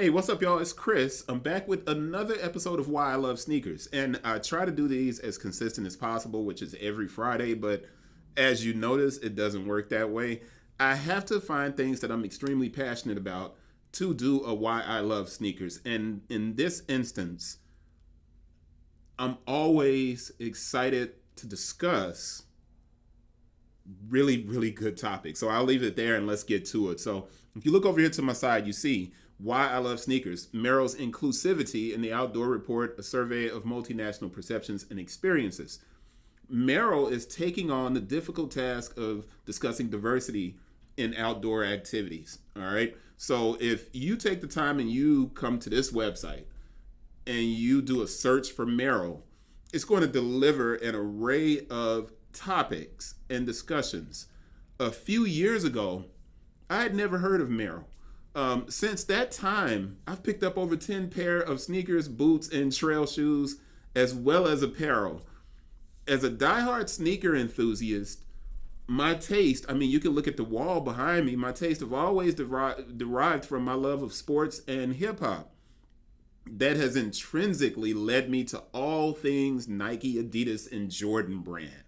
Hey, what's up, y'all? It's Chris. I'm back with another episode of Why I Love Sneakers. And I try to do these as consistent as possible, which is every Friday. But as you notice, it doesn't work that way. I have to find things that I'm extremely passionate about to do a Why I Love Sneakers. And in this instance, I'm always excited to discuss really, really good topics. So I'll leave it there and let's get to it. So if you look over here to my side, you see Why I Love Sneakers, Merrell's Inclusivity in the Outdoor Report, a survey of multinational perceptions and experiences. Merrell is taking on the difficult task of discussing diversity in outdoor activities. All right. So if you take the time and you come to this website and you do a search for Merrell, it's going to deliver an array of topics and discussions. A few years ago, I had never heard of Merrell. Since that time, I've picked up over 10 pair of sneakers, boots, and trail shoes, as well as apparel. As a diehard sneaker enthusiast, my taste, I mean, you can look at the wall behind me, my taste have always derived from my love of sports and hip hop. That has intrinsically led me to all things Nike, Adidas, and Jordan brand.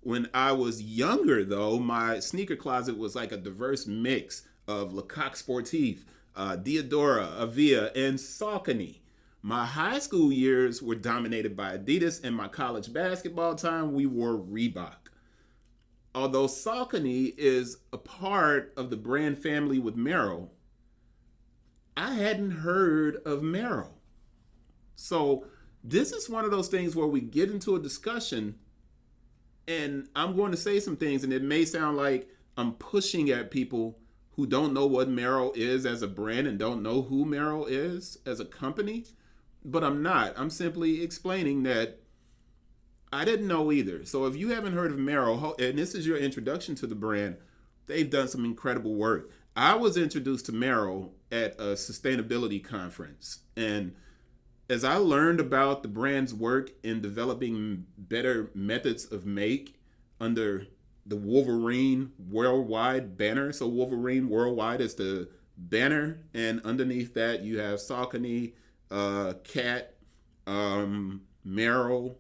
When I was younger, though, my sneaker closet was like a diverse mix of Lecoq Sportif, Diodora, Avia, and Saucony. My high school years were dominated by Adidas, and my college basketball time, we wore Reebok. Although Saucony is a part of the brand family with Merrell, I hadn't heard of Merrell. So this is one of those things where we get into a discussion and I'm going to say some things, and it may sound like I'm pushing at people who don't know what Merrell is as a brand and don't know who Merrell is as a company, but I'm not. I'm simply explaining that I didn't know either. So if you haven't heard of Merrell, and this is your introduction to the brand, they've done some incredible work. I was introduced to Merrell at a sustainability conference, and as I learned about the brand's work in developing better methods of make under the Wolverine Worldwide banner. So Wolverine Worldwide is the banner, and underneath that you have Saucony, Cat, Merrell.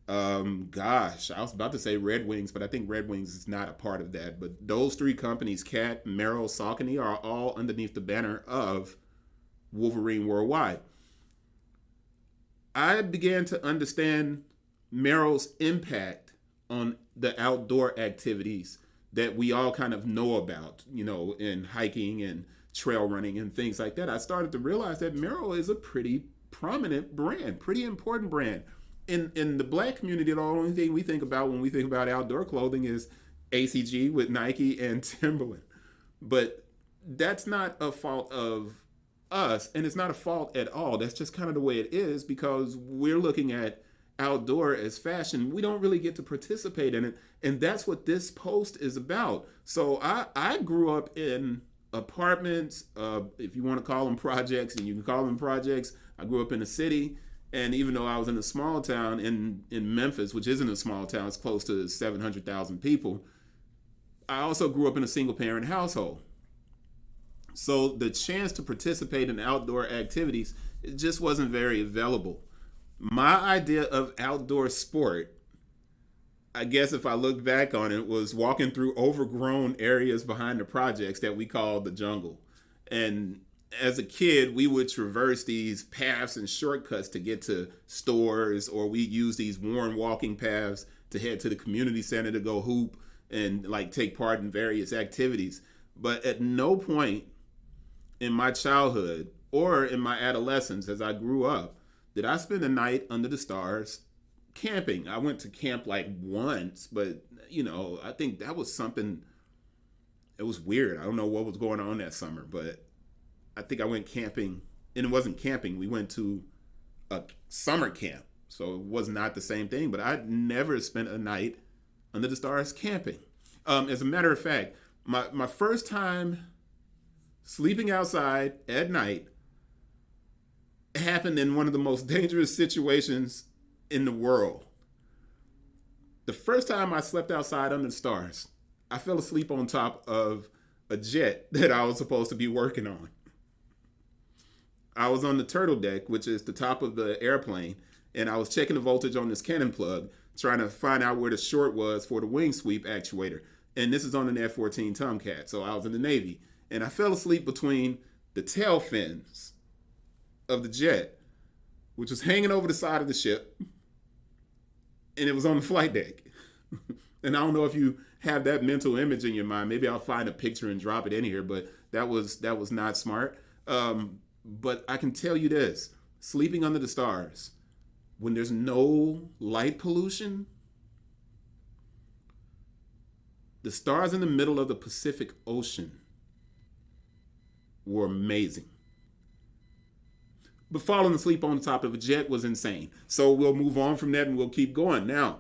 I was about to say Red Wings, but I think Red Wings is not a part of that. But those three companies, Cat, Merrell, Saucony, are all underneath the banner of Wolverine Worldwide. I began to understand Merrell's impact on the outdoor activities that we all kind of know about, in hiking and trail running and things like that. I started to realize that Merrell is a pretty prominent brand, pretty important brand. In the Black community, the only thing we think about when we think about outdoor clothing is ACG with Nike and Timberland. But that's not a fault of us, and it's not a fault at all. That's just kind of the way it is because we're looking at outdoor as fashion. We don't really get to participate in it, and that's what this post is about. So I grew up in apartments, if you want to call them projects, and you can call them projects. I grew up in a city, and even though I was in a small town in Memphis, which isn't a small town, it's close to 700,000 people, I also grew up in a single parent household. So the chance to participate in outdoor activities, it just wasn't very available. My idea of outdoor sport, I guess if I look back on it, was walking through overgrown areas behind the projects that we called the jungle. And as a kid, we would traverse these paths and shortcuts to get to stores, or we use these worn walking paths to head to the community center to go hoop and take part in various activities. But at no point in my childhood or in my adolescence as I grew up did I spend a night under the stars camping. I went to camp once, but I think that was something, it was weird. I don't know what was going on that summer, but I think I went camping, and it wasn't camping. We went to a summer camp, so it was not the same thing, but I never spent a night under the stars camping. As a matter of fact, my first time sleeping outside at night happened in one of the most dangerous situations in the world. The first time I slept outside under the stars, I fell asleep on top of a jet that I was supposed to be working on. I was on the turtle deck, which is the top of the airplane, and I was checking the voltage on this cannon plug, trying to find out where the short was for the wing sweep actuator. And this is on an F-14 Tomcat, so I was in the Navy. And I fell asleep between the tail fins of the jet, which was hanging over the side of the ship, and it was on the flight deck. And I don't know if you have that mental image in your mind. Maybe I'll find a picture and drop it in here, but that was not smart. But I can tell you this, sleeping under the stars, when there's no light pollution, the stars in the middle of the Pacific Ocean were amazing. But falling asleep on the top of a jet was insane. So we'll move on from that and we'll keep going. Now,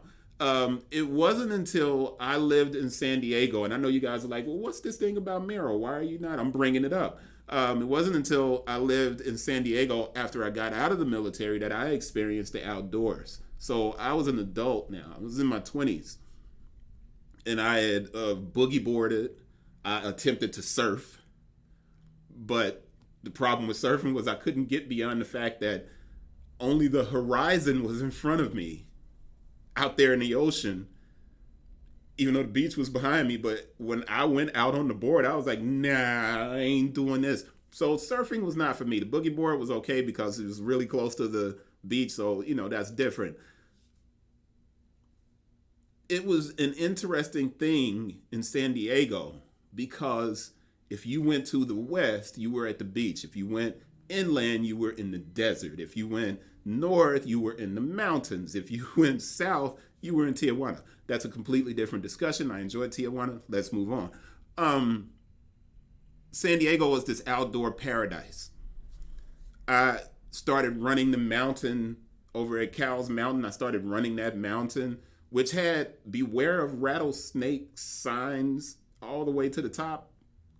it wasn't until I lived in San Diego, and I know you guys are like, well, what's this thing about Merrell? Why are you not? I'm bringing it up. It wasn't until I lived in San Diego after I got out of the military that I experienced the outdoors. So I was an adult now. I was in my 20s. And I had boogie boarded. I attempted to surf. But the problem with surfing was I couldn't get beyond the fact that only the horizon was in front of me out there in the ocean, even though the beach was behind me. But when I went out on the board, I was like, nah, I ain't doing this. So surfing was not for me. The boogie board was okay because it was really close to the beach. So, that's different. It was an interesting thing in San Diego because if you went to the west, you were at the beach. If you went inland, you were in the desert. If you went north, you were in the mountains. If you went south, you were in Tijuana. That's a completely different discussion. I enjoyed Tijuana. Let's move on. San Diego was this outdoor paradise. I started running the mountain over at Cowles Mountain. I started running that mountain, which had beware of rattlesnake signs all the way to the top.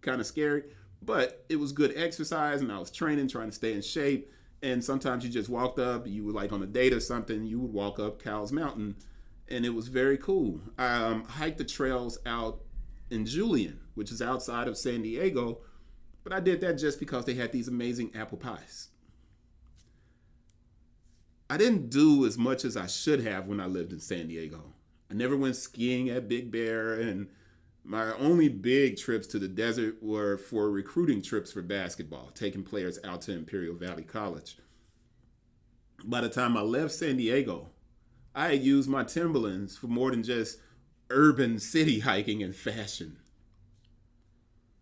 Kind of scary, but it was good exercise, and I was training, trying to stay in shape. And sometimes you just walked up, you were like on a date or something, you would walk up Cowles Mountain, and it was very cool. I hiked the trails out in Julian, which is outside of San Diego, but I did that just because they had these amazing apple pies. I didn't do as much as I should have when I lived in San Diego. I never went skiing at Big Bear, and my only big trips to the desert were for recruiting trips for basketball, taking players out to Imperial Valley College. By the time I left San Diego, I had used my Timberlands for more than just urban city hiking and fashion.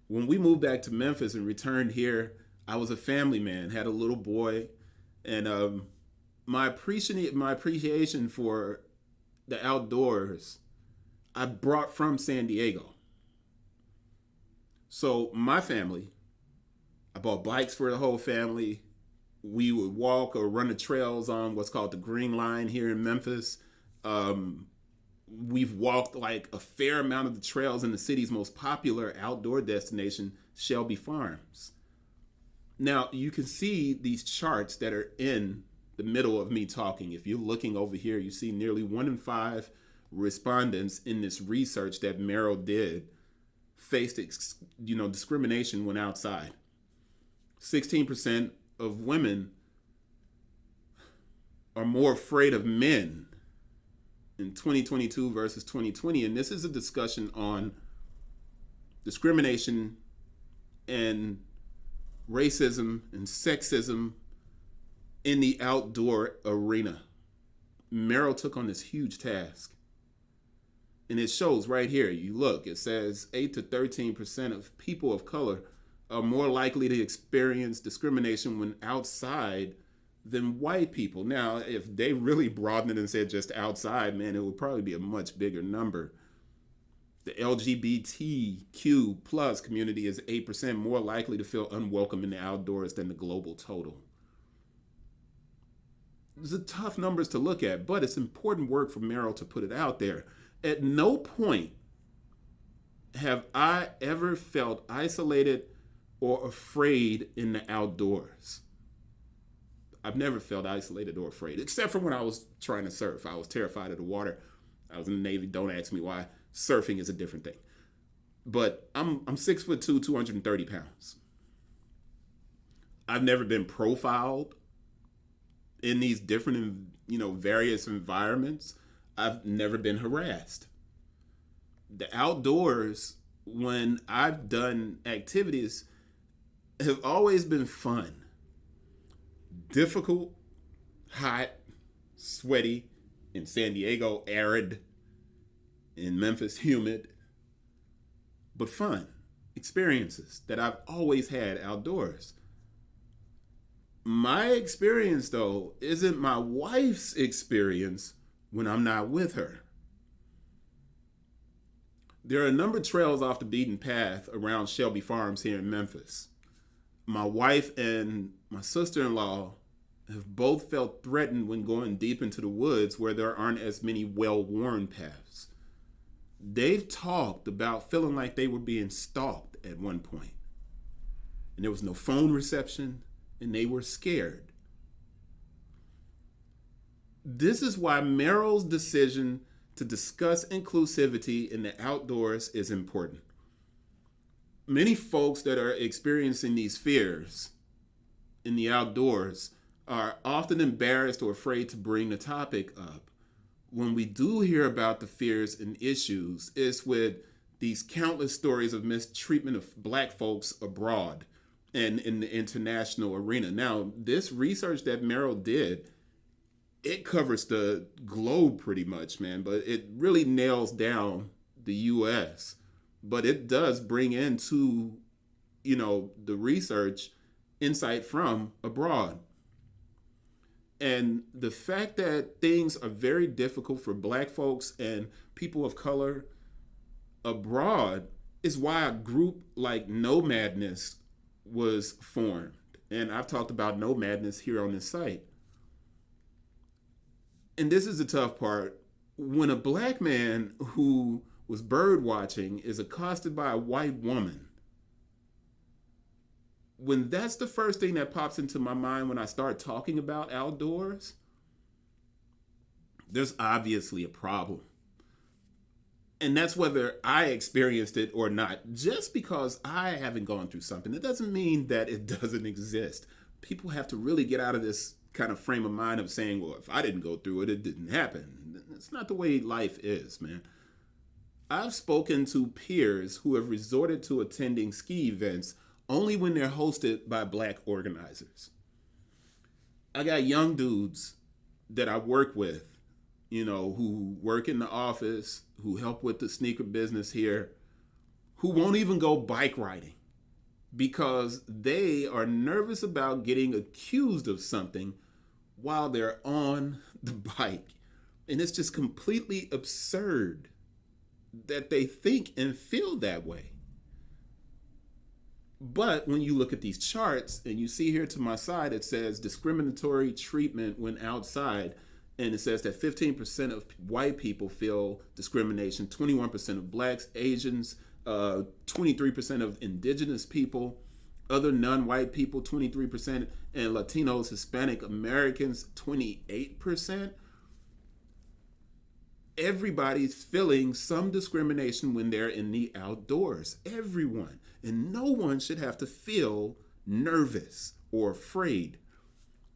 When we moved back to Memphis and returned here, I was a family man, had a little boy, and my appreciation for the outdoors I brought from San Diego. So my family, I bought bikes for the whole family. We would walk or run the trails on what's called the Green Line here in Memphis. We've walked like a fair amount of the trails in the city's most popular outdoor destination, Shelby Farms. Now, you can see these charts that are in the middle of me talking. If you're looking over here, you see nearly 1 in 5 respondents in this research that Merrell did faced discrimination when outside. 16% of women are more afraid of men in 2022 versus 2020. And this is a discussion on discrimination and racism and sexism in the outdoor arena. Merrell took on this huge task. And it shows right here. You look, it says 8 to 13% of people of color are more likely to experience discrimination when outside than white people. Now, if they really broadened it and said just outside, man, it would probably be a much bigger number. The LGBTQ plus community is 8% more likely to feel unwelcome in the outdoors than the global total. These are tough numbers to look at, but it's important work for Merrell to put it out there. At no point have I ever felt isolated or afraid in the outdoors. I've never felt isolated or afraid, except for when I was trying to surf. I was terrified of the water. I was in the Navy. Don't ask me why. Surfing is a different thing. But I'm 6'2", 230 pounds. I've never been profiled in these different, various environments. I've never been harassed. The outdoors, when I've done activities, have always been fun. Difficult, hot, sweaty. In San Diego, arid. In Memphis, humid. But fun experiences that I've always had outdoors. My experience, though, isn't my wife's experience when I'm not with her. There are a number of trails off the beaten path around Shelby Farms here in Memphis. My wife and my sister-in-law have both felt threatened when going deep into the woods where there aren't as many well-worn paths. They've talked about feeling like they were being stalked at one point. And there was no phone reception, and they were scared. This is why Merrell's decision to discuss inclusivity in the outdoors is important. Many folks that are experiencing these fears in the outdoors are often embarrassed or afraid to bring the topic up. When we do hear about the fears and issues, it's with these countless stories of mistreatment of Black folks abroad and in the international arena. Now, this research that Merrell did, it covers the globe pretty much, man, but it really nails down the U.S. But it does bring into, the research insight from abroad. And the fact that things are very difficult for Black folks and people of color abroad is why a group like Nomadness was formed. And I've talked about Nomadness here on this site. And this is the tough part. When a Black man who was bird watching is accosted by a white woman, when that's the first thing that pops into my mind when I start talking about outdoors, there's obviously a problem. And that's whether I experienced it or not. Just because I haven't gone through something, it doesn't mean that it doesn't exist. People have to really get out of this kind of frame of mind of saying, well, if I didn't go through it, it didn't happen. It's not the way life is, man. I've spoken to peers who have resorted to attending ski events only when they're hosted by Black organizers. I got young dudes that I work with, who work in the office, who help with the sneaker business here, who won't even go bike riding because they are nervous about getting accused of something while they're on the bike. And it's just completely absurd that they think and feel that way. But when you look at these charts and you see here to my side, it says discriminatory treatment when outside. And it says that 15% of white people feel discrimination, 21% of Blacks, Asians, 23% of indigenous people, other non-white people, 23%, and Latinos, Hispanic Americans, 28%. Everybody's feeling some discrimination when they're in the outdoors. Everyone. And no one should have to feel nervous or afraid.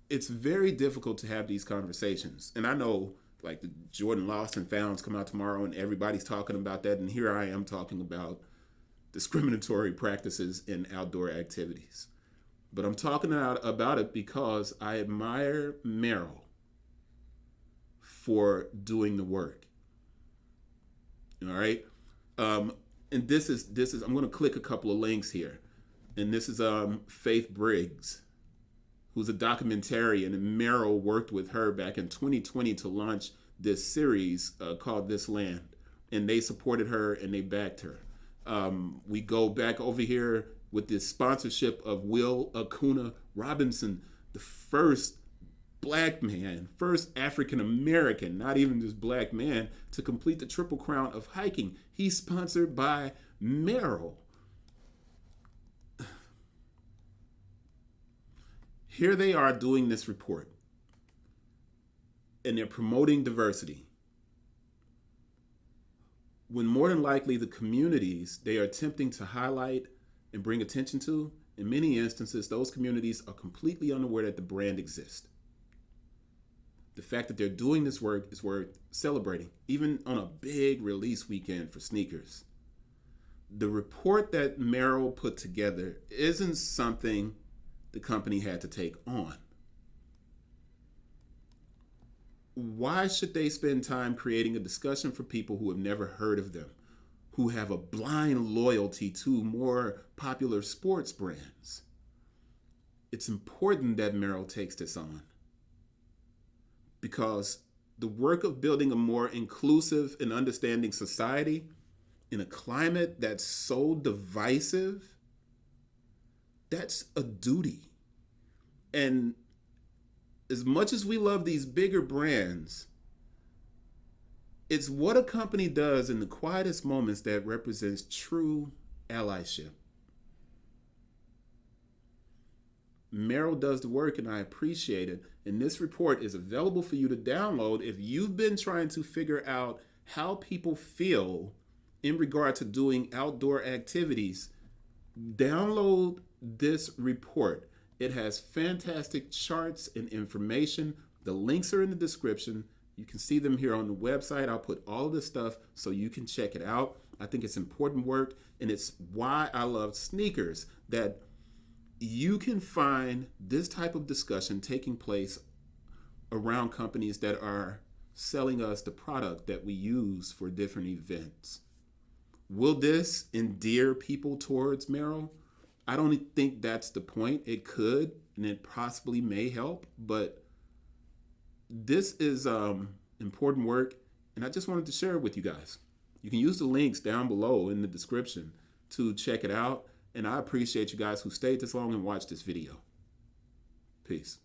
It's very difficult to have these conversations. And I know, like, the Jordan Lawson founds come out tomorrow and everybody's talking about that. And here I am talking about discriminatory practices in outdoor activities. But I'm talking about it because I admire Merrell for doing the work. All right? And this is I'm going to click a couple of links here. And this is Faith Briggs, who's a documentarian, and Merrell worked with her back in 2020 to launch this series called This Land. And they supported her and they backed her. We go back over here with this sponsorship of Will Acuna Robinson, the first Black man, first African American, not even just Black man, to complete the Triple Crown of hiking. He's sponsored by Merrell. Here they are doing this report, and they're promoting diversity, when more than likely the communities they are attempting to highlight and bring attention to In many instances, those communities are completely unaware that the brand exists. The fact that they're doing this work is worth celebrating, even on a big release weekend for sneakers. The report that Merrell put together isn't something the company had to take on. Why should they spend time creating a discussion for people who have never heard of them, who have a blind loyalty to more popular sports brands? It's important that Merrell takes this on, because the work of building a more inclusive and understanding society in a climate that's so divisive, that's a duty. And as much as we love these bigger brands, it's what a company does in the quietest moments that represents true allyship. Merrell does the work, and I appreciate it. And this report is available for you to download if you've been trying to figure out how people feel in regard to doing outdoor activities. Download this report. It has fantastic charts and information. The links are in the description. You can see them here on the website. I'll put all of this stuff so you can check it out. I think it's important work, and it's why I love sneakers, that you can find this type of discussion taking place around companies that are selling us the product that we use for different events. Will this endear people towards Merrell? I don't think that's the point. It could, and it possibly may help, but this is important work, and I just wanted to share it with you guys. You can use the links down below in the description to check it out, and I appreciate you guys who stayed this long and watched this video. Peace.